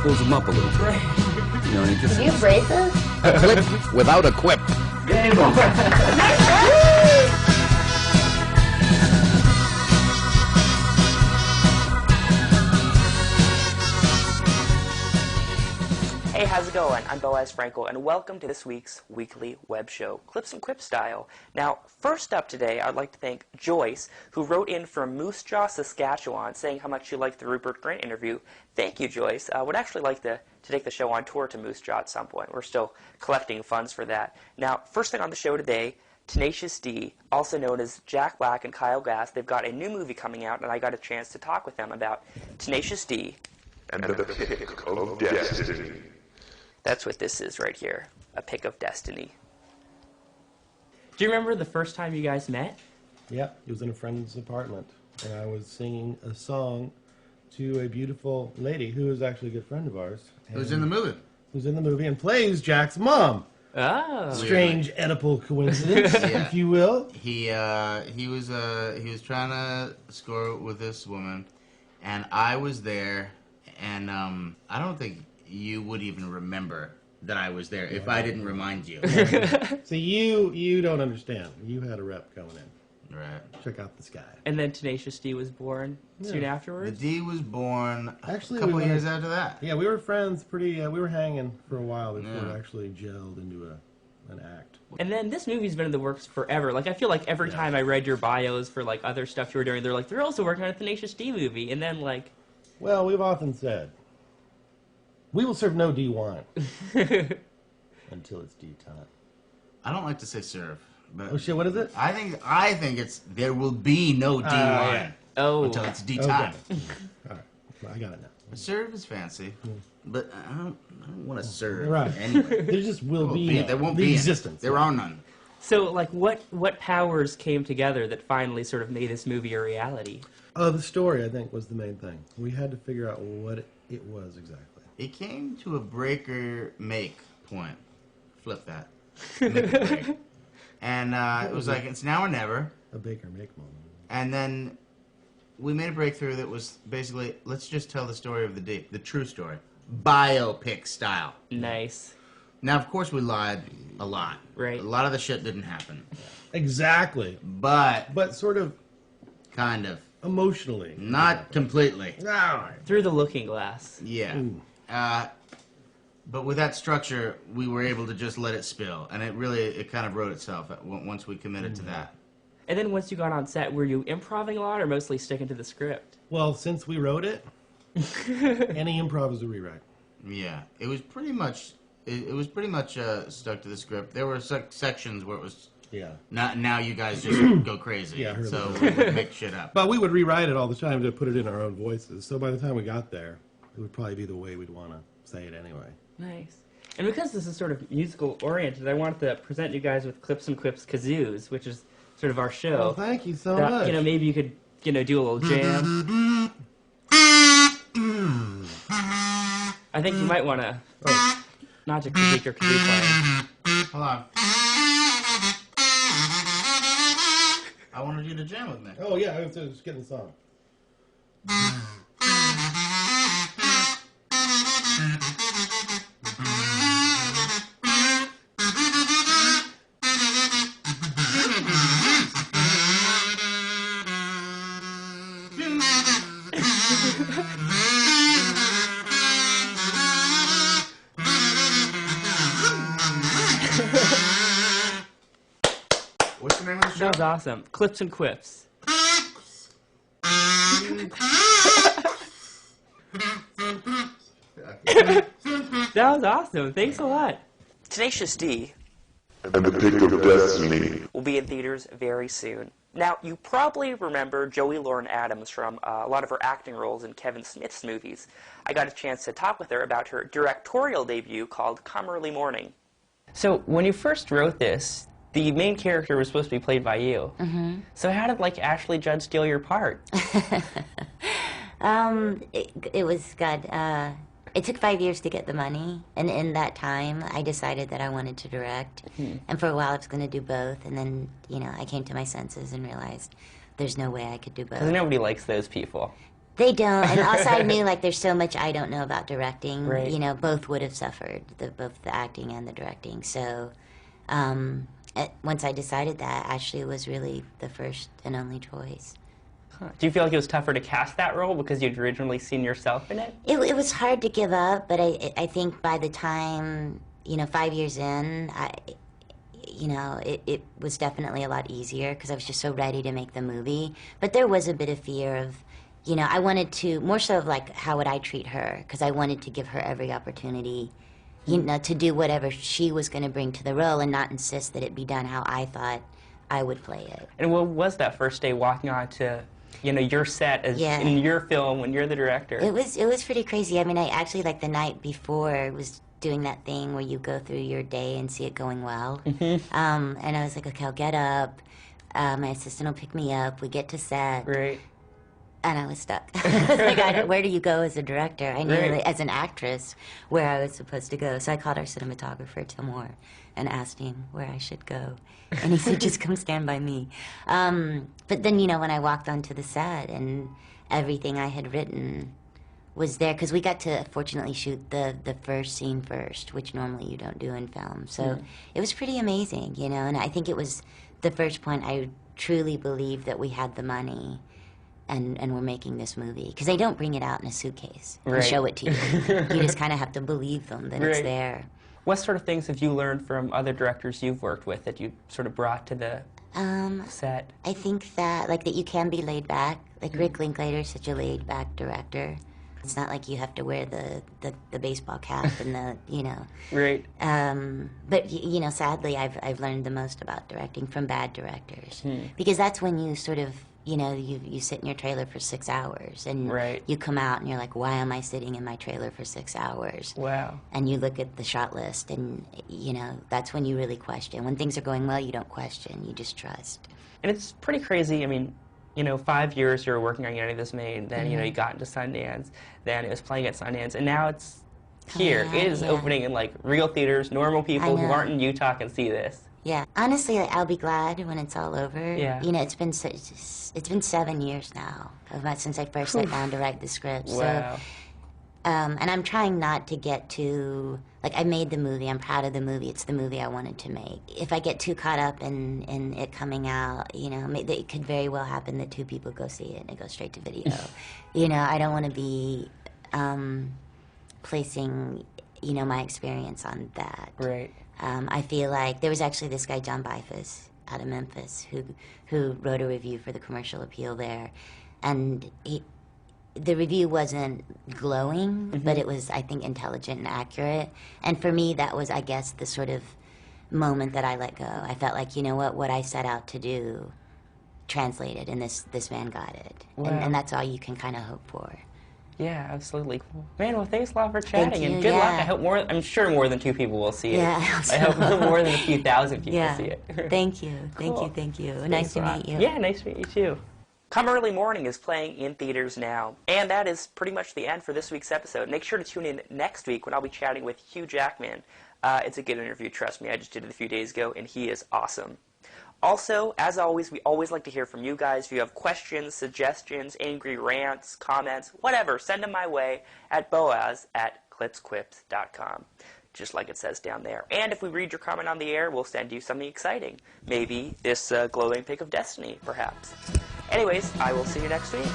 pulls him up a little bit. You know, and he just... Do you have braces? Clip without a quip. Game over. Hey, how's it going? I'm Boaz Frankel, and welcome to this week's weekly web show, Clips and Quips style. Now, first up today, I'd like to thank Joyce, who wrote in from Moose Jaw, Saskatchewan, saying how much she liked the Rupert Grint interview. Thank you, Joyce. I would actually like to take the show on tour to Moose Jaw at some point. We're still collecting funds for that. Now, first thing on the show today, Tenacious D, also known as Jack Black and Kyle Gass, they've got a new movie coming out, and I got a chance to talk with them about Tenacious D. And the pick of destiny. That's what this is right here, a pick of destiny. Do you remember the first time you guys met? Yeah, it was in a friend's apartment, and I was singing a song to a beautiful lady who is actually a good friend of ours. Who's in the movie? Who's in the movie and plays Jack's mom. Oh. Strange Oedipal coincidence, Yeah. if you will. He was trying to score with this woman, and I was there, and I don't think you would even remember that I was there if I didn't remind you. So you don't understand. You had a rep coming in. Right. Check out the sky. And then Tenacious D was born soon The afterwards? D was born Actually, a couple we years were- after that. Yeah, we were friends we were hanging for a while before Yeah. it actually gelled into an act. And then this movie's been in the works forever. Like, I feel like every time I read your bios for, like, other stuff you were doing, they're like, they're also working on a Tenacious D movie. And then, like... Well, we've often said, we will serve no D wine until it's D time. I don't like to say serve, but Oh shit, what is it? I think it's there will be no D wine yeah. Oh. until it's D Okay. time. All right, well, I got it now. Serve is fancy, but I don't want to serve Right. anyway. There just will There be won't no. There won't the be existence. There are none. So, like, what powers came together that finally sort of made this movie a reality? The story, I think, was the main thing. We had to figure out what it was exactly. It came to a break-or-make point. Flip that. Make a break. And it was like, it's now or never. A Baker make moment. And then we made a breakthrough that was basically, let's just tell the story of the D, the true story. Biopic style. Nice. Now, of course, we lied a lot. Right. A lot of the shit didn't happen. Exactly. But sort of kind of. emotionally. Not completely. All right. Through the looking glass. Yeah. Ooh. But with that structure, we were able to just let it spill. And it kind of wrote itself once we committed to that. And then once you got on set, were you improvising a lot or mostly sticking to the script? Well, since we wrote it, any improv is a rewrite. Yeah. It was pretty much stuck to the script. There were sections where it was, Yeah. now you guys just go crazy. Yeah, I heard so that. we would make shit up. But we would rewrite it all the time to put it in our own voices. So by the time we got there, it would probably be the way we'd want to say it anyway. Nice. And because this is sort of musical-oriented, I wanted to present you guys with Clips and Quips Kazoos, which is sort of our show. Oh, thank you so That, much. you know, maybe you could, do a little jam. I think you might want to... not to critique your kazoo playing. Hold on. I wanted you to jam with me. Oh, yeah, I was just getting the song. What's the name of the show? That was awesome. Clips and Quips. That was awesome. Thanks a lot. Tenacious D And the pick of destiny. will be in theaters very soon. Now, you probably remember Joey Lauren Adams from a lot of her acting roles in Kevin Smith's movies. I got a chance to talk with her about her directorial debut called Come Early Morning. So, when you first wrote this, the main character was supposed to be played by you. Mm-hmm. So how did, Ashley Judd steal your part? It was good. It took 5 years to get the money, and in that time, I decided that I wanted to direct. Mm-hmm. And for a while, I was going to do both, and then, I came to my senses and realized there's no way I could do both. Because nobody likes those people. They don't, and also I knew like there's so much I don't know about directing. Right. You know, both would have suffered, both the acting and the directing. So once I decided that, Ashley was really the first and only choice. Do you feel like it was tougher to cast that role because you'd originally seen yourself in it? It was hard to give up, but I think by the time, 5 years in, it was definitely a lot easier because I was just so ready to make the movie. But there was a bit of fear of, I wanted to, more so of like, how would I treat her? Because I wanted to give her every opportunity, to do whatever she was going to bring to the role and not insist that it be done how I thought I would play it. And what was that first day walking on to, your set as in your film when you're the director? It was pretty crazy. I mean, I actually, like the night before, was doing that thing where you go through your day and see it going well. Mm-hmm. And I was like, okay, I'll get up. My assistant will pick me up. We get to set. Right. And I was stuck. I was like, where do you go as a director? I knew, Right. as an actress, where I was supposed to go. So I called our cinematographer, Timur, and asked him where I should go. And he said, just come stand by me. But then, when I walked onto the set and everything I had written was there, because we got to, fortunately, shoot the first scene first, which normally you don't do in film. So it was pretty amazing, and I think it was the first point I truly believed that we had the money and we're making this movie. Because they don't bring it out in a suitcase and Right. show it to you. You just kind of have to believe them that it's Right. there. What sort of things have you learned from other directors you've worked with that you sort of brought to the set? I think that, that you can be laid back. Like, Rick Linklater's such a laid back director. It's not like you have to wear the baseball cap and Right. But sadly, I've learned the most about directing from bad directors, because that's when you sort of you sit in your trailer for 6 hours and Right. you come out and you're like, why am I sitting in my trailer for 6 hours? Wow. And you look at the shot list and that's when you really question. When things are going well, you don't question, you just trust. And it's pretty crazy. I mean, 5 years you were working on getting this made, then you got into Sundance, then it was playing at Sundance, and now it's here. out, It is yeah. opening in real theaters. Normal people who know. aren't in Utah can see this. Yeah, honestly, I'll be glad when it's all over. Yeah. It's been 7 years now since I first sat down to write the script. Wow. So, and I'm trying not to get too I made the movie. I'm proud of the movie. It's the movie I wanted to make. If I get too caught up in it coming out, it could very well happen that 2 people go see it and it goes straight to video. I don't want to be placing my experience on that. Right. I feel like there was actually this guy, John Bifus, out of Memphis, who wrote a review for the Commercial Appeal there. And the review wasn't glowing, but it was, I think, intelligent and accurate. And for me, that was, I guess, the sort of moment that I let go. I felt like, what I set out to do translated, and this man got it. Wow. And that's all you can kind of hope for. Yeah, absolutely. Man, well, thanks a lot for chatting, you, and good luck. yeah. I hope I'm sure more than 2 people will see it. Yeah, I hope so. I hope more than a few thousand people Yeah. see it. Thank you. Thank Cool. you. Thank you. Thanks Nice a to lot. meet you. Yeah, nice to meet you too. Come Early Morning is playing in theaters now. And that is pretty much the end for this week's episode. Make sure to tune in next week when I'll be chatting with Hugh Jackman. It's a good interview, trust me. I just did it a few days ago, and he is awesome. Also, as always, we always like to hear from you guys. If you have questions, suggestions, angry rants, comments, whatever, send them my way at boaz@clipsquips.com. Just like it says down there. And if we read your comment on the air, we'll send you something exciting. Maybe this glowing pick of destiny, perhaps. Anyways, I will see you next week.